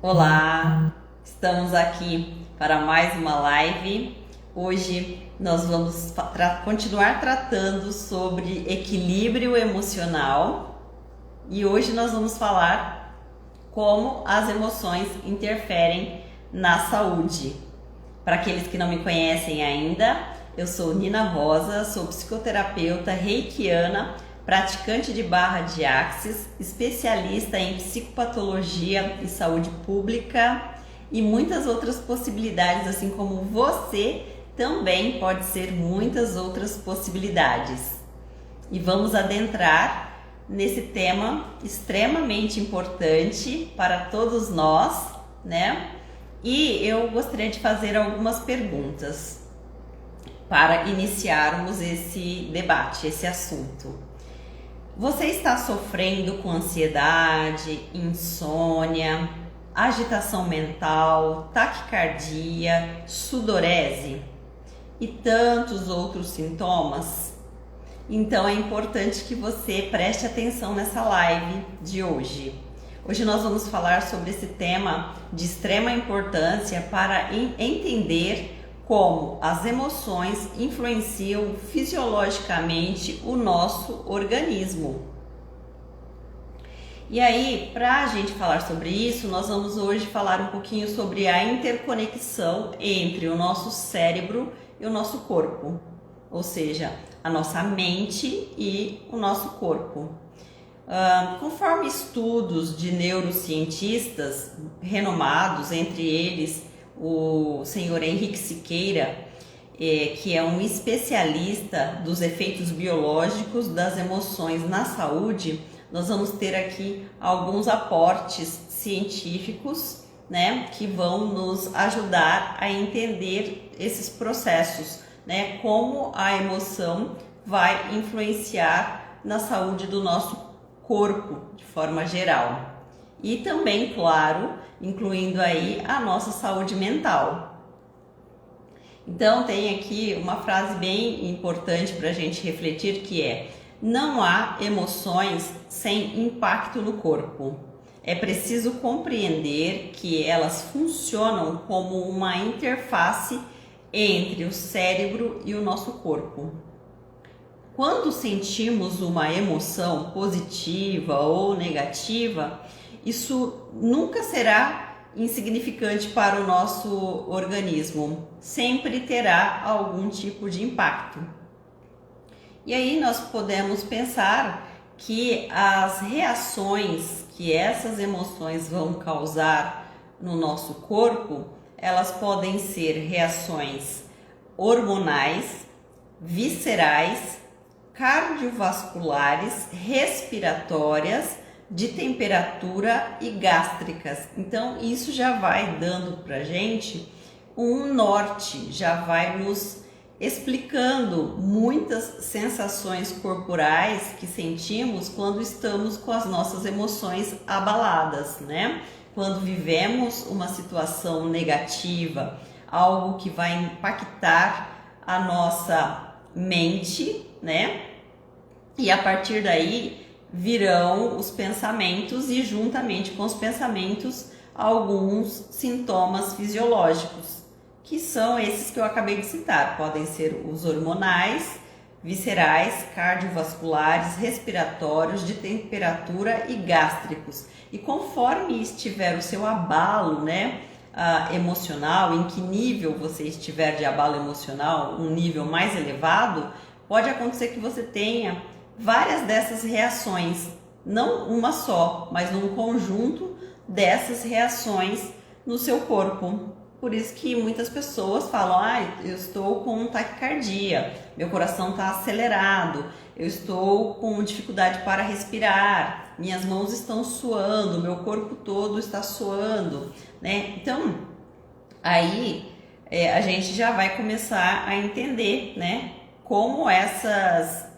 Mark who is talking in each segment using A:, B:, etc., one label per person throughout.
A: Olá, estamos aqui para mais uma live. Hoje nós vamos continuar tratando sobre equilíbrio emocional e hoje nós vamos falar como as emoções interferem na saúde. Para aqueles que não me conhecem ainda, eu sou Nina Rosa, sou psicoterapeuta reikiana, praticante de barra de Axis, especialista em psicopatologia e saúde pública e muitas outras possibilidades, assim como você também pode ser muitas outras possibilidades. E vamos adentrar nesse tema extremamente importante para todos nós, né? E eu gostaria de fazer algumas perguntas para iniciarmos esse debate, esse assunto. Você está sofrendo com ansiedade, insônia, agitação mental, taquicardia, sudorese e tantos outros sintomas? Então é importante que você preste atenção nessa live de hoje. Hoje nós vamos falar sobre esse tema de extrema importância para entender como as emoções influenciam fisiologicamente o nosso organismo. E aí, para a gente falar sobre isso, nós vamos hoje falar um pouquinho sobre a interconexão entre o nosso cérebro e o nosso corpo, ou seja, a nossa mente e o nosso corpo. Conforme estudos de neurocientistas renomados, entre eles o senhor Henrique Siqueira, que é um especialista dos efeitos biológicos das emoções na saúde, nós vamos ter aqui alguns aportes científicos, né, que vão nos ajudar a entender esses processos, né, como a emoção vai influenciar na saúde do nosso corpo de forma geral. E também, claro, incluindo aí a nossa saúde mental. Então tem aqui uma frase bem importante para a gente refletir, que é: não há emoções sem impacto no corpo. É preciso compreender que elas funcionam como uma interface entre o cérebro e o nosso corpo. Quando sentimos uma emoção positiva ou negativa, isso nunca será insignificante para o nosso organismo, sempre terá algum tipo de impacto. E aí nós podemos pensar que as reações que essas emoções vão causar no nosso corpo, elas podem ser reações hormonais, viscerais, cardiovasculares, respiratórias, de temperatura e gástricas. Então isso já vai dando pra gente um norte, já vai nos explicando muitas sensações corporais que sentimos quando estamos com as nossas emoções abaladas, né? Quando vivemos uma situação negativa, algo que vai impactar a nossa mente, né? E a partir daí virão os pensamentos e, juntamente com os pensamentos, alguns sintomas fisiológicos, que são esses que eu acabei de citar. Podem ser os hormonais, viscerais, cardiovasculares, respiratórios, de temperatura e gástricos. E conforme estiver o seu abalo, né, emocional, em que nível você estiver de abalo emocional, um nível mais elevado, pode acontecer que você tenha várias dessas reações, não uma só, mas num conjunto dessas reações no seu corpo. Por isso que muitas pessoas falam: eu estou com taquicardia, meu coração está acelerado, eu estou com dificuldade para respirar, minhas mãos estão suando, meu corpo todo está suando, né? Então, aí a gente já vai começar a entender, né, como essas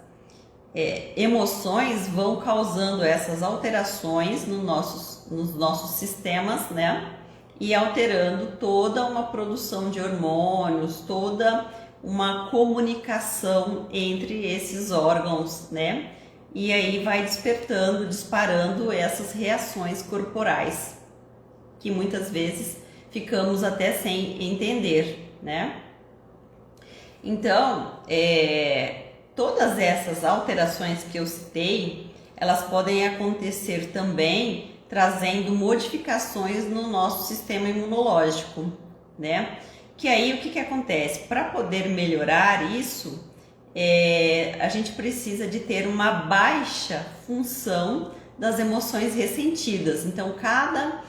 A: emoções vão causando essas alterações nos nossos sistemas, né? E alterando toda uma produção de hormônios, toda uma comunicação entre esses órgãos, né? E aí vai despertando, disparando essas reações corporais. que muitas vezes ficamos até sem entender, né? Então, todas essas alterações que eu citei, elas podem acontecer também trazendo modificações no nosso sistema imunológico, né? Que aí o que acontece? Para poder melhorar isso, a gente precisa de ter uma baixa função das emoções ressentidas. Então, cada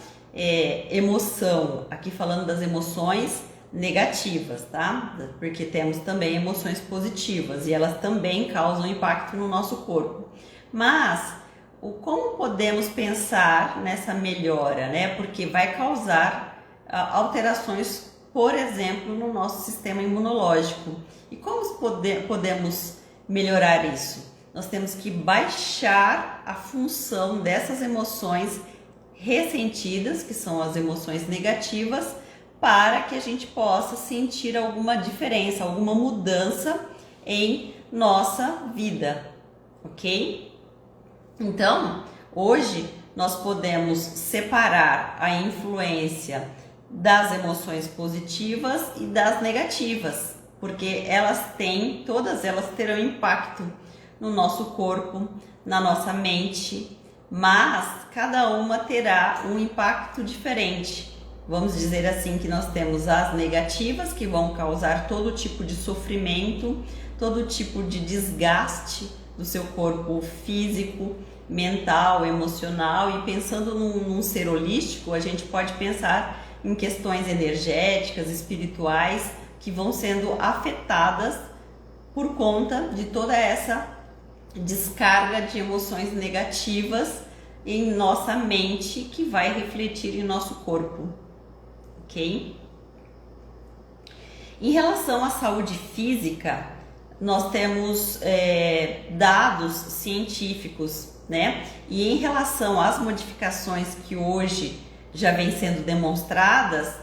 A: emoção, aqui falando das emoções negativas, tá? Porque temos também emoções positivas e elas também causam impacto no nosso corpo. Mas como podemos pensar nessa melhora, né? Porque vai causar alterações, por exemplo, no nosso sistema imunológico. E como podemos melhorar isso? Nós temos que baixar a função dessas emoções ressentidas, que são as emoções negativas, para que a gente possa sentir alguma diferença, alguma mudança em nossa vida, ok? Então, hoje nós podemos separar a influência das emoções positivas e das negativas, porque todas elas terão impacto no nosso corpo, na nossa mente, mas cada uma terá um impacto diferente. Vamos dizer assim que nós temos as negativas, que vão causar todo tipo de sofrimento, todo tipo de desgaste do seu corpo físico, mental, emocional. E pensando num ser holístico, a gente pode pensar em questões energéticas, espirituais, que vão sendo afetadas por conta de toda essa descarga de emoções negativas em nossa mente, que vai refletir em nosso corpo, ok? Em relação à saúde física, nós temos dados científicos, né? E em relação às modificações que hoje já vêm sendo demonstradas,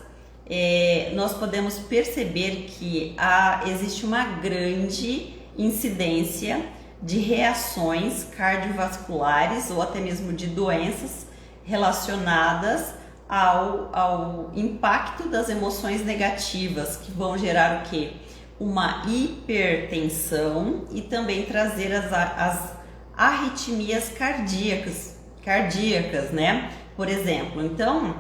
A: nós podemos perceber que existe uma grande incidência de reações cardiovasculares ou até mesmo de doenças relacionadas ao impacto das emoções negativas, que vão gerar o quê? Uma hipertensão e também trazer as arritmias cardíacas, né? Por exemplo, então,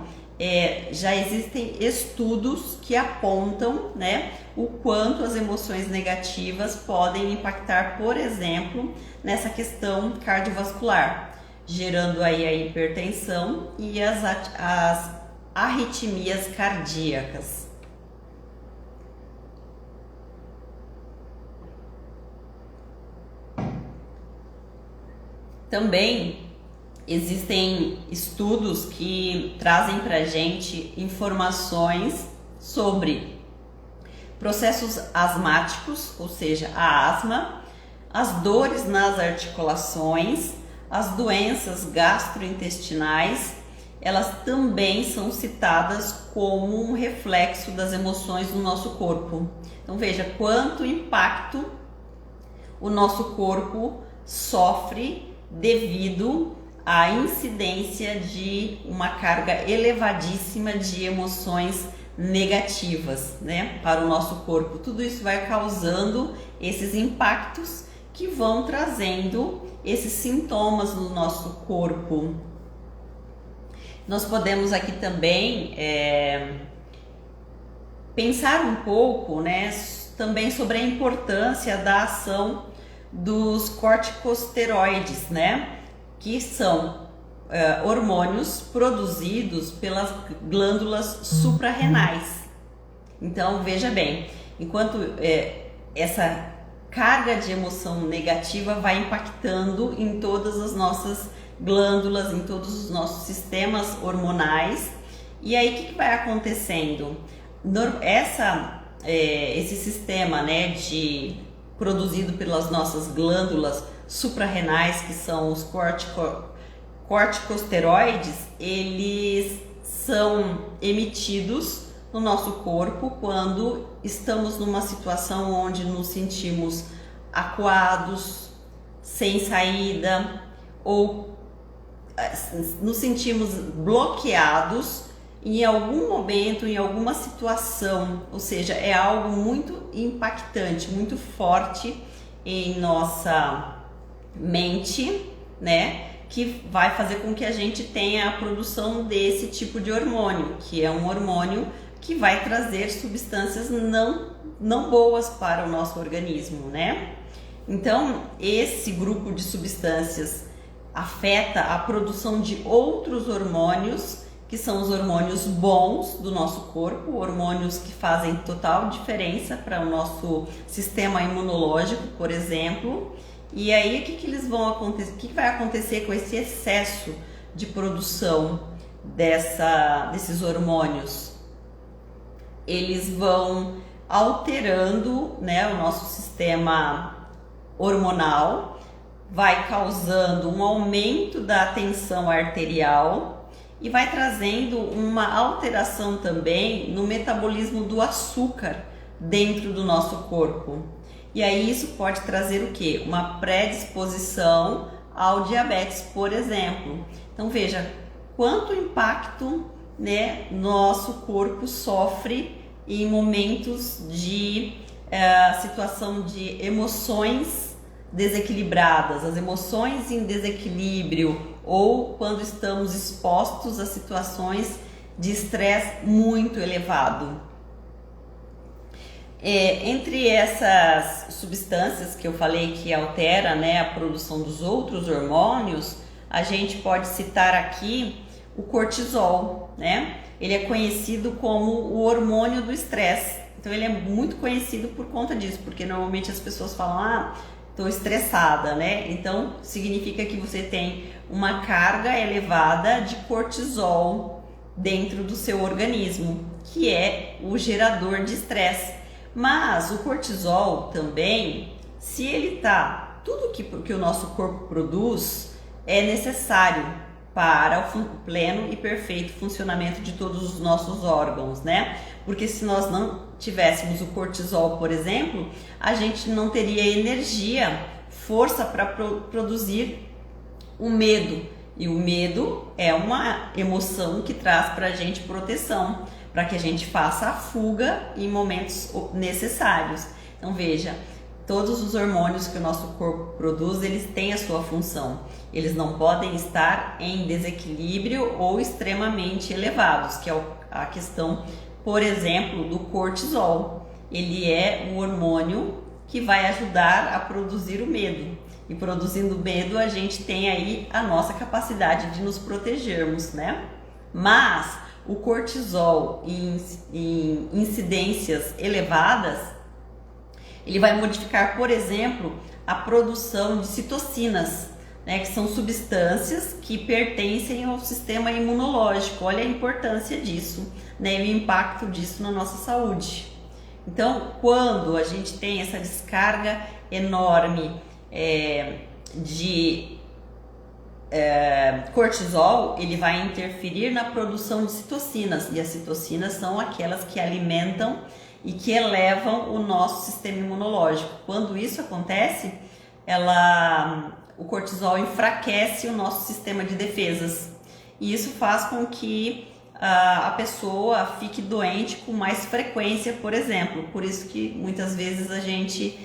A: já existem estudos que apontam, né, o quanto as emoções negativas podem impactar, por exemplo, nessa questão cardiovascular, gerando aí a hipertensão e as arritmias cardíacas. Também existem estudos que trazem pra gente informações sobre processos asmáticos, ou seja, a asma, as dores nas articulações, as doenças gastrointestinais. Elas também são citadas como um reflexo das emoções do nosso corpo. Então veja quanto impacto o nosso corpo sofre devido à incidência de uma carga elevadíssima de emoções negativas, né, para o nosso corpo. Tudo isso vai causando esses impactos que vão trazendo esses sintomas no nosso corpo. Nós podemos aqui também pensar um pouco, né, também sobre a importância da ação dos corticosteroides, né, que são hormônios produzidos pelas glândulas suprarrenais. Então, veja bem, enquanto essa carga de emoção negativa vai impactando em todas as nossas glândulas, em todos os nossos sistemas hormonais, e aí o que vai acontecendo? Esse sistema, né, produzido pelas nossas glândulas suprarrenais, que são os corticosteroides, eles são emitidos no nosso corpo quando estamos numa situação onde nos sentimos acuados, sem saída, ou nos sentimos bloqueados em algum momento, em alguma situação, ou seja, é algo muito impactante, muito forte em nossa mente, né? Que vai fazer com que a gente tenha a produção desse tipo de hormônio, que é um hormônio que vai trazer substâncias não boas para o nosso organismo, né? Então, esse grupo de substâncias afeta a produção de outros hormônios, que são os hormônios bons do nosso corpo, hormônios que fazem total diferença para o nosso sistema imunológico, por exemplo. E aí, o que eles vão acontecer? O que vai acontecer com esse excesso de produção desses hormônios? Eles vão alterando, né, o nosso sistema hormonal, vai causando um aumento da tensão arterial e vai trazendo uma alteração também no metabolismo do açúcar dentro do nosso corpo. E aí isso pode trazer o quê? Uma predisposição ao diabetes, por exemplo. Então veja quanto impacto, né, nosso corpo sofre em momentos de situação de emoções desequilibradas, as emoções em desequilíbrio, ou quando estamos expostos a situações de estresse muito elevado. Entre essas substâncias que eu falei que altera, né, a produção dos outros hormônios, a gente pode citar aqui o cortisol, né? Ele é conhecido como o hormônio do estresse. Então ele é muito conhecido por conta disso, porque normalmente as pessoas falam, estou estressada, né? Então significa que você tem uma carga elevada de cortisol dentro do seu organismo, que é o gerador de estresse. Mas o cortisol também, se ele tudo que o nosso corpo produz é necessário para o pleno e perfeito funcionamento de todos os nossos órgãos, né? Porque se nós não tivéssemos o cortisol, por exemplo, a gente não teria energia, força para produzir o medo. E o medo é uma emoção que traz para a gente proteção, para que a gente faça a fuga em momentos necessários. Então veja, todos os hormônios que o nosso corpo produz, eles têm a sua função. Eles não podem estar em desequilíbrio ou extremamente elevados, que é a questão, por exemplo, do cortisol. Ele é um hormônio que vai ajudar a produzir o medo. E produzindo medo, a gente tem aí a nossa capacidade de nos protegermos, né? Mas o cortisol em incidências elevadas, ele vai modificar, por exemplo, a produção de citocinas, né, que são substâncias que pertencem ao sistema imunológico. Olha a importância disso, né, e o impacto disso na nossa saúde. Então, quando a gente tem essa descarga enorme de cortisol, ele vai interferir na produção de citocinas, e as citocinas são aquelas que alimentam e que elevam o nosso sistema imunológico. Quando isso acontece, o cortisol enfraquece o nosso sistema de defesas, e isso faz com que a pessoa fique doente com mais frequência, por exemplo. Por isso que muitas vezes a gente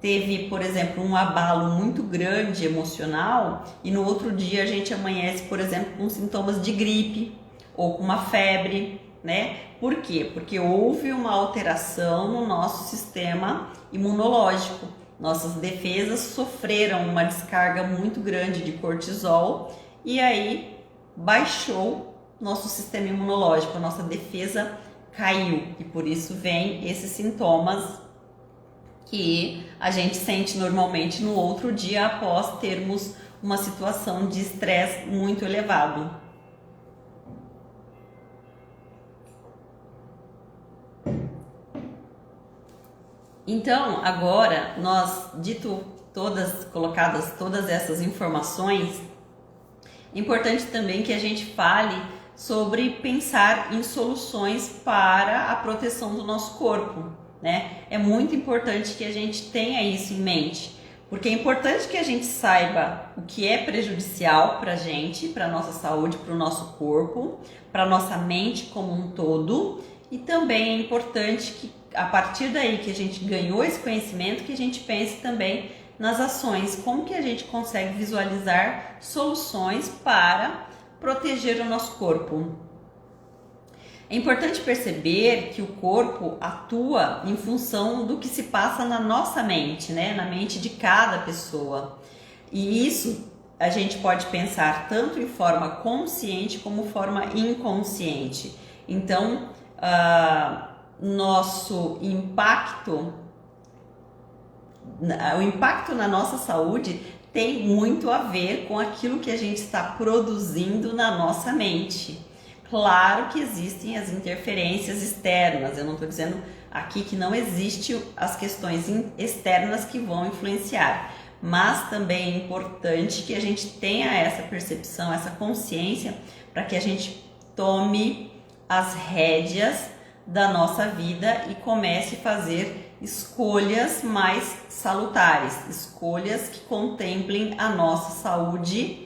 A: teve, por exemplo, um abalo muito grande emocional e no outro dia a gente amanhece, por exemplo, com sintomas de gripe ou com uma febre, né? Por quê? Porque houve uma alteração no nosso sistema imunológico. Nossas defesas sofreram uma descarga muito grande de cortisol e aí baixou nosso sistema imunológico, a nossa defesa caiu, e por isso vem esses sintomas que a gente sente normalmente no outro dia após termos uma situação de estresse muito elevado. Então, agora, colocadas todas essas informações, é importante também que a gente fale sobre pensar em soluções para a proteção do nosso corpo, né? É muito importante que a gente tenha isso em mente, Porque é importante que a gente saiba o que é prejudicial para a gente, para a nossa saúde, para o nosso corpo, para a nossa mente como um todo. E também é importante que, a partir daí que a gente ganhou esse conhecimento, que a gente pense também nas ações, como que a gente consegue visualizar soluções para proteger o nosso corpo. É importante perceber que o corpo atua em função do que se passa na nossa mente, né? Na mente de cada pessoa. E isso a gente pode pensar tanto em forma consciente como forma inconsciente. Então, nosso impacto, o impacto na nossa saúde tem muito a ver com aquilo que a gente está produzindo na nossa mente. Claro que existem as interferências externas, eu não estou dizendo aqui que não existe as questões externas que vão influenciar, mas também é importante que a gente tenha essa percepção, essa consciência, para que a gente tome as rédeas da nossa vida e comece a fazer escolhas mais salutares, escolhas que contemplem a nossa saúde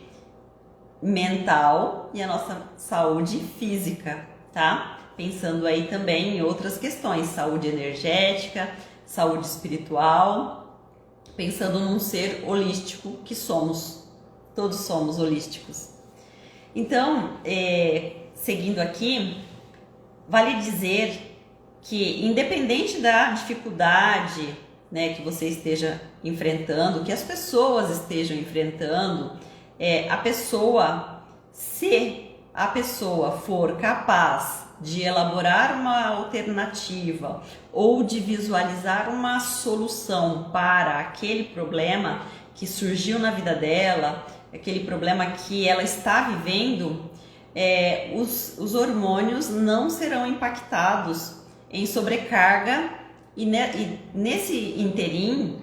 A: mental e a nossa saúde física, tá? Pensando aí também em outras questões, saúde energética, saúde espiritual, pensando num ser holístico que somos, todos somos holísticos. Então, seguindo aqui, vale dizer que independente da dificuldade, né, que você esteja enfrentando, que as pessoas estejam enfrentando, se a pessoa for capaz de elaborar uma alternativa ou de visualizar uma solução para aquele problema que surgiu na vida dela, aquele problema que ela está vivendo, os hormônios não serão impactados em sobrecarga e nesse interim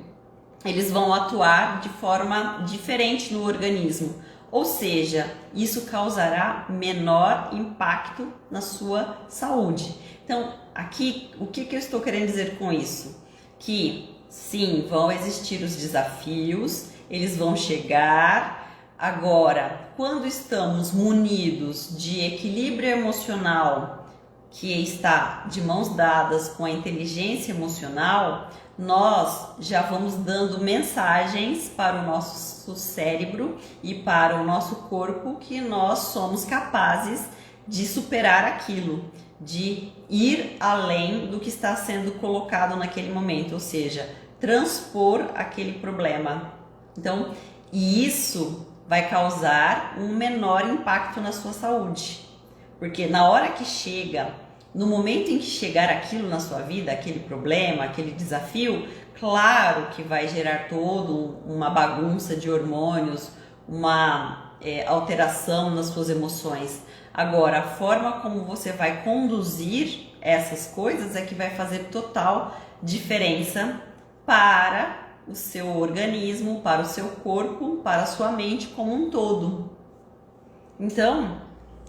A: eles vão atuar de forma diferente no organismo, ou seja, isso causará menor impacto na sua saúde. Então, aqui, o que eu estou querendo dizer com isso? Que sim, vão existir os desafios, eles vão chegar. Agora, quando estamos munidos de equilíbrio emocional, que está de mãos dadas com a inteligência emocional, nós já vamos dando mensagens para o nosso cérebro e para o nosso corpo que nós somos capazes de superar aquilo, de ir além do que está sendo colocado naquele momento, ou seja, transpor aquele problema. Então, isso vai causar um menor impacto na sua saúde, porque na hora que chega, no momento em que chegar aquilo na sua vida, aquele problema, aquele desafio, claro que vai gerar todo uma bagunça de hormônios, uma alteração nas suas emoções. Agora, a forma como você vai conduzir essas coisas é que vai fazer total diferença para o seu organismo, para o seu corpo, para a sua mente como um todo. Então,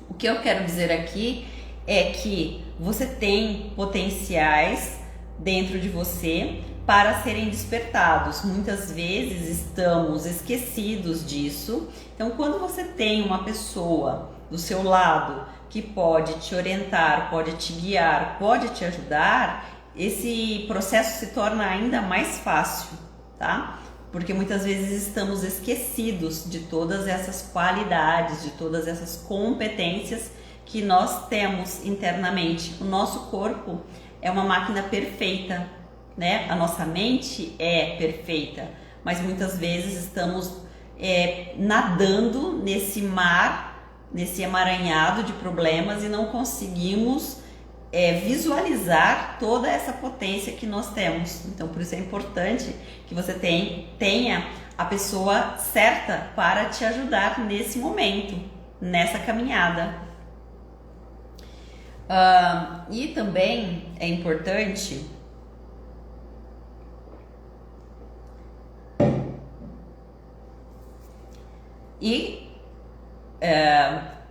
A: o que eu quero dizer aqui é que você tem potenciais dentro de você para serem despertados. Muitas vezes estamos esquecidos disso. Então, quando você tem uma pessoa do seu lado que pode te orientar, pode te guiar, pode te ajudar, esse processo se torna ainda mais fácil, tá? Porque muitas vezes estamos esquecidos de todas essas qualidades, de todas essas competências que nós temos internamente. O nosso corpo é uma máquina perfeita, né? A nossa mente é perfeita, mas muitas vezes estamos nadando nesse mar, nesse emaranhado de problemas e não conseguimos visualizar toda essa potência que nós temos. Então, por isso é importante que você tenha a pessoa certa para te ajudar nesse momento, nessa caminhada. E também é importante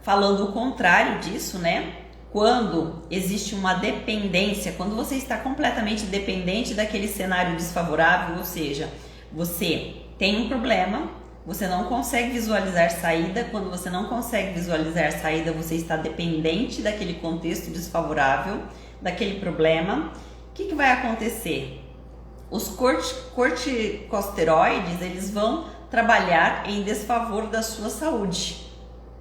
A: falando o contrário disso, né? Quando existe uma dependência, quando você está completamente dependente daquele cenário desfavorável, ou seja, você tem um problema, você não consegue visualizar saída. Quando você não consegue visualizar saída, você está dependente daquele contexto desfavorável, daquele problema. O que vai acontecer? Os corticosteroides, eles vão trabalhar em desfavor da sua saúde.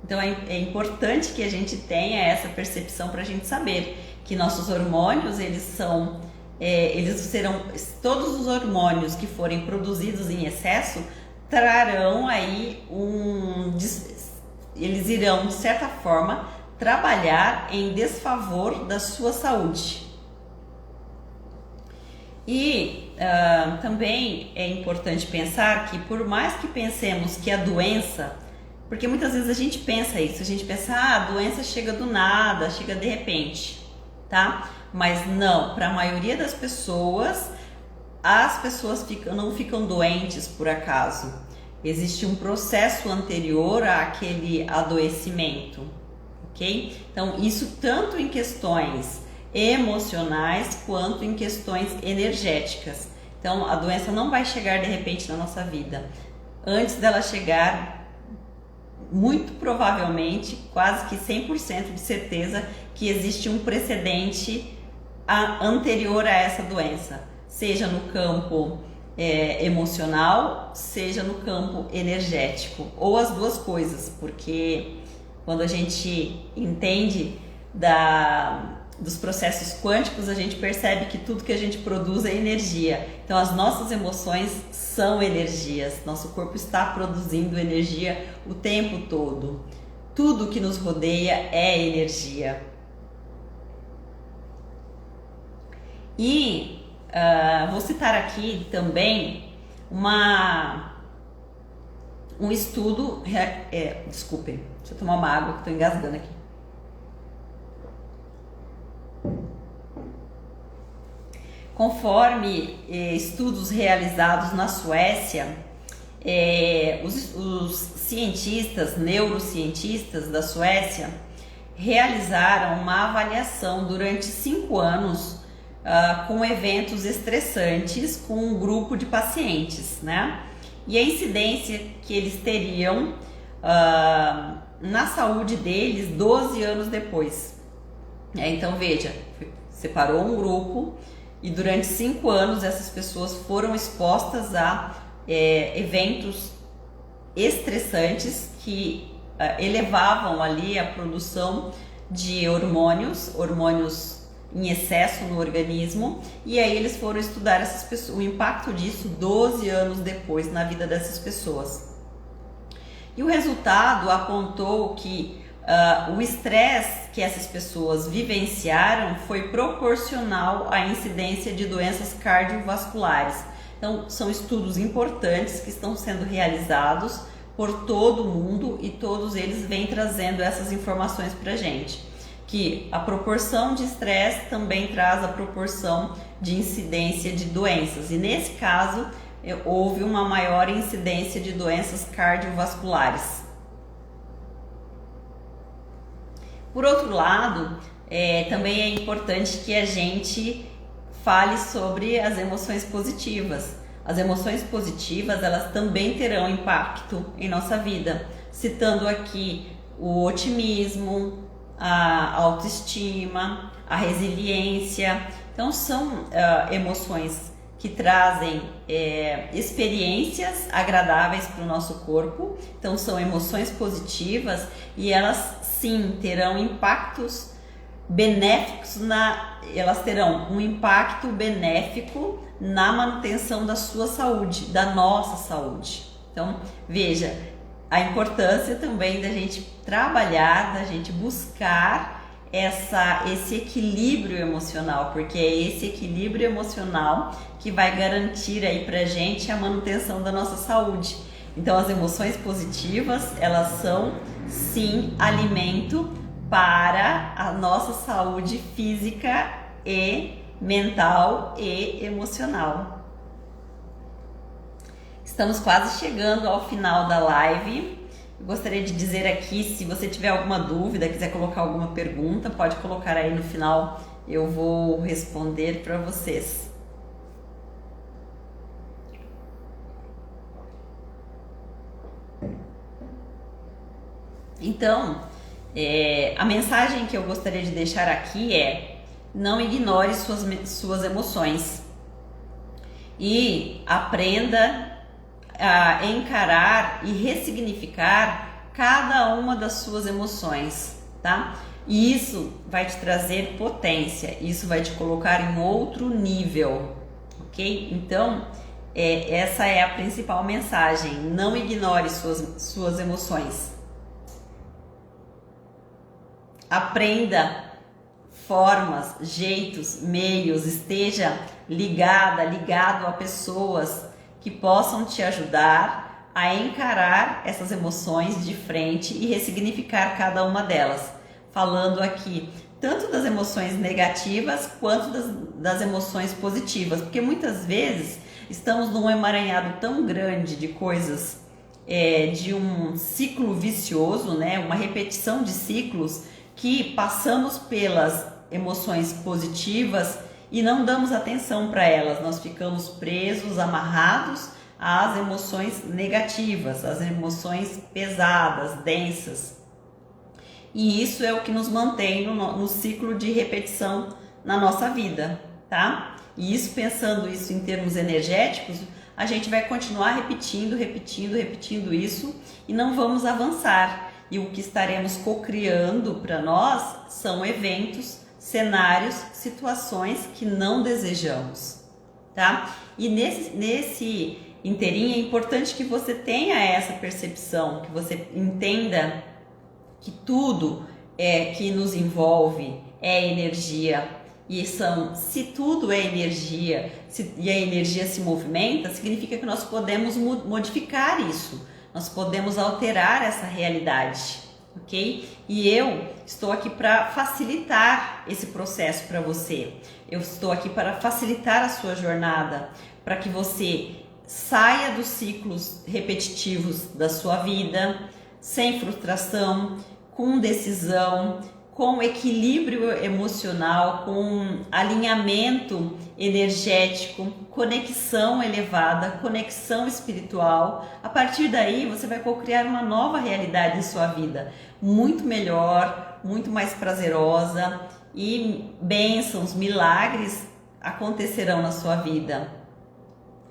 A: Então é importante que a gente tenha essa percepção para a gente saber que nossos hormônios, eles serão, todos os hormônios que forem produzidos em excesso trarão aí eles irão de certa forma trabalhar em desfavor da sua saúde. E também é importante pensar que, por mais que pensemos que a doença, porque muitas vezes a gente pensa isso, a gente pensa, a doença chega do nada, chega de repente, tá? Mas não, para a maioria das pessoas, as pessoas não ficam doentes por acaso. Existe um processo anterior àquele adoecimento, ok? Então, isso tanto em questões emocionais quanto em questões energéticas. Então, a doença não vai chegar de repente na nossa vida. Antes dela chegar, muito provavelmente, quase que 100% de certeza, que existe um precedente anterior a essa doença, seja no campo emocional, seja no campo energético, ou as duas coisas, porque quando a gente entende dos processos quânticos, a gente percebe que tudo que a gente produz é energia. Então as nossas emoções são energias, nosso corpo está produzindo energia o tempo todo. Tudo que nos rodeia é energia. E vou citar aqui também um estudo, desculpem, deixa eu tomar uma água que estou engasgando aqui. Conforme estudos realizados na Suécia, os cientistas, neurocientistas da Suécia, realizaram uma avaliação durante 5 anos com eventos estressantes com um grupo de pacientes, né? E a incidência que eles teriam na saúde deles 12 anos depois. Então veja, separou um grupo e durante 5 anos essas pessoas foram expostas a eventos estressantes que elevavam ali a produção de hormônios em excesso no organismo, e aí eles foram estudar o impacto disso 12 anos depois na vida dessas pessoas. E o resultado apontou que o estresse que essas pessoas vivenciaram foi proporcional à incidência de doenças cardiovasculares. Então, são estudos importantes que estão sendo realizados por todo o mundo e todos eles vêm trazendo essas informações para a gente. Que a proporção de estresse também traz a proporção de incidência de doenças. E nesse caso, houve uma maior incidência de doenças cardiovasculares. Por outro lado, também é importante que a gente fale sobre as emoções positivas. As emoções positivas, elas também terão impacto em nossa vida, citando aqui o otimismo, a autoestima, a resiliência. Então são emoções que trazem experiências agradáveis para o nosso corpo. Então são emoções positivas e elas sim terão impactos benéficos elas terão um impacto benéfico na manutenção da sua saúde, da nossa saúde. Então veja a importância também da gente trabalhar, da gente buscar esse equilíbrio emocional, porque é esse equilíbrio emocional que vai garantir aí pra gente a manutenção da nossa saúde. Então as emoções positivas, elas são sim alimento para a nossa saúde física e mental e emocional. Estamos quase chegando ao final da live. Eu gostaria de dizer aqui, se você tiver alguma dúvida, quiser colocar alguma pergunta, pode colocar aí no final, eu vou responder para vocês. Então, a mensagem que eu gostaria de deixar aqui é: não ignore suas emoções e aprenda a encarar e ressignificar cada uma das suas emoções, tá? E isso vai te trazer potência, isso vai te colocar em outro nível, ok? Então, essa é a principal mensagem: não ignore suas emoções. Aprenda formas, jeitos, meios, esteja ligado a pessoas que possam te ajudar a encarar essas emoções de frente e ressignificar cada uma delas. Falando aqui tanto das emoções negativas quanto das emoções positivas, porque muitas vezes estamos num emaranhado tão grande de coisas, de um ciclo vicioso, né? Uma repetição de ciclos, que passamos pelas emoções positivas e não damos atenção para elas. Nós ficamos presos, amarrados às emoções negativas, às emoções pesadas, densas. E isso é o que nos mantém no ciclo de repetição na nossa vida, tá? E isso, pensando isso em termos energéticos, a gente vai continuar repetindo isso e não vamos avançar. E o que estaremos cocriando para nós são eventos, cenários, situações que não desejamos, tá? E nesse inteirinho é importante que você tenha essa percepção, que você entenda que tudo que nos envolve é energia. E se tudo é energia e a energia se movimenta, significa que nós podemos modificar isso. Nós podemos alterar essa realidade, ok? E eu estou aqui para facilitar esse processo para você. Eu estou aqui para facilitar a sua jornada, para que você saia dos ciclos repetitivos da sua vida, sem frustração, com decisão, com equilíbrio emocional, com alinhamento energético, conexão elevada, conexão espiritual. A partir daí, você vai co-criar uma nova realidade em sua vida, muito melhor, muito mais prazerosa, e bênçãos, milagres acontecerão na sua vida,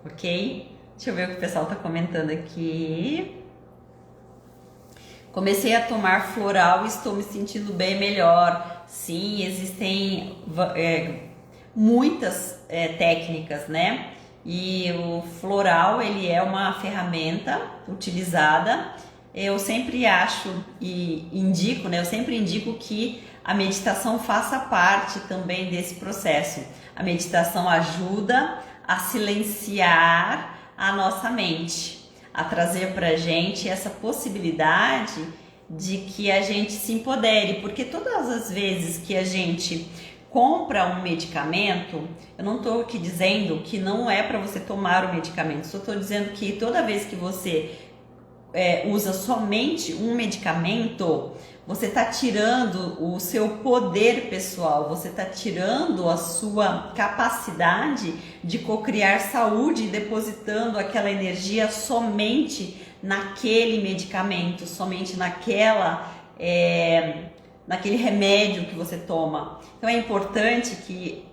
A: ok? Deixa eu ver o que o pessoal está comentando aqui. Comecei a tomar floral e estou me sentindo bem melhor. Sim, existem muitas técnicas, né? E o floral, ele é uma ferramenta utilizada. Eu sempre acho e indico, né? Eu sempre indico que a meditação faça parte também desse processo. A meditação ajuda a silenciar a nossa mente, a trazer para a gente essa possibilidade de que a gente se empodere, porque todas as vezes que a gente compra um medicamento, eu não estou aqui dizendo que não é para você tomar o medicamento, só estou dizendo que toda vez que você usa somente um medicamento, você está tirando o seu poder pessoal, você está tirando a sua capacidade de cocriar saúde, depositando aquela energia somente naquele medicamento, somente naquele remédio que você toma. Então é importante que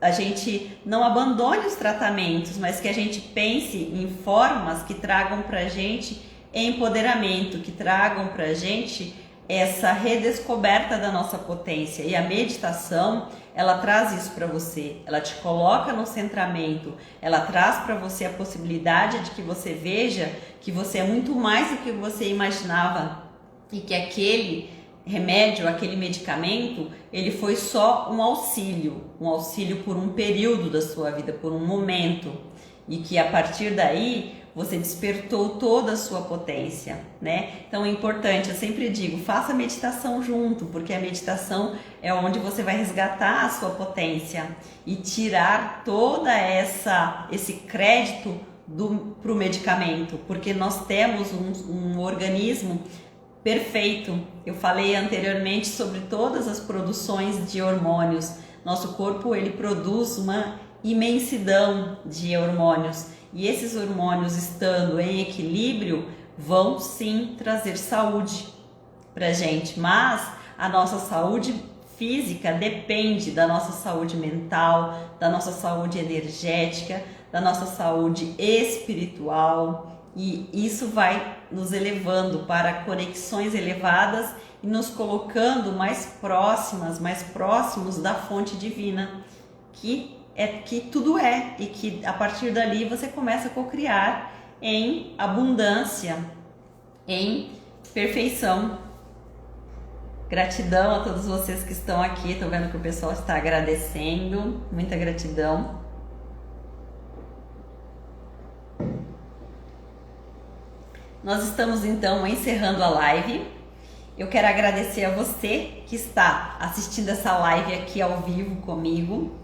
A: a gente não abandone os tratamentos, mas que a gente pense em formas que tragam pra gente empoderamento, que tragam pra gente essa redescoberta da nossa potência. E a meditação, ela traz isso para você, ela te coloca no centramento, ela traz para você a possibilidade de que você veja que você é muito mais do que você imaginava e que aquele remédio, aquele medicamento, ele foi só um auxílio por um período da sua vida, por um momento, e que a partir daí você despertou toda a sua potência, né? Então é importante, eu sempre digo, faça a meditação junto, porque a meditação é onde você vai resgatar a sua potência e tirar toda esse crédito pro medicamento, porque nós temos um organismo perfeito. Eu falei anteriormente sobre todas as produções de hormônios. Nosso corpo, ele produz uma imensidão de hormônios. E esses hormônios, estando em equilíbrio, vão sim trazer saúde. pra gente, mas a nossa saúde física depende da nossa saúde mental, da nossa saúde energética, da nossa saúde espiritual, e isso vai nos elevando para conexões elevadas e nos colocando mais próximos da fonte divina, que tudo é, e que a partir dali você começa a cocriar em abundância, em perfeição. Gratidão a todos vocês que estão aqui. Estou vendo que o pessoal está agradecendo. Muita gratidão. Nós estamos então encerrando a live. Eu quero agradecer a você que está assistindo essa live aqui ao vivo comigo.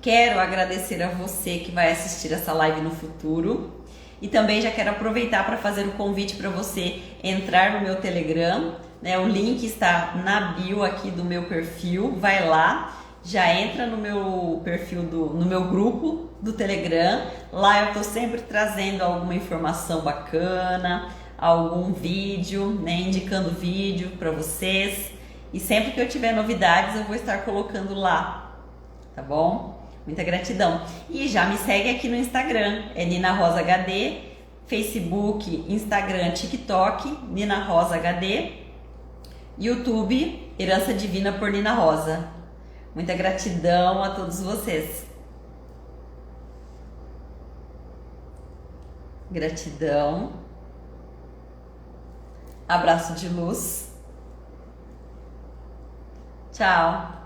A: Quero agradecer a você que vai assistir essa live no futuro. E também já quero aproveitar para fazer o convite para você entrar no meu Telegram, né? O link está na bio aqui do meu perfil. Vai lá, já entra no meu perfil, no meu grupo do Telegram. Lá eu estou sempre trazendo alguma informação bacana, algum vídeo, né? Indicando vídeo para vocês. E sempre que eu tiver novidades eu vou estar colocando lá, tá bom? Muita gratidão. E já me segue aqui no Instagram, é Nina Rosa HD, Facebook, Instagram, TikTok, Nina Rosa HD, YouTube, Herança Divina por Nina Rosa. Muita gratidão a todos vocês. Gratidão. Abraço de luz. Tchau.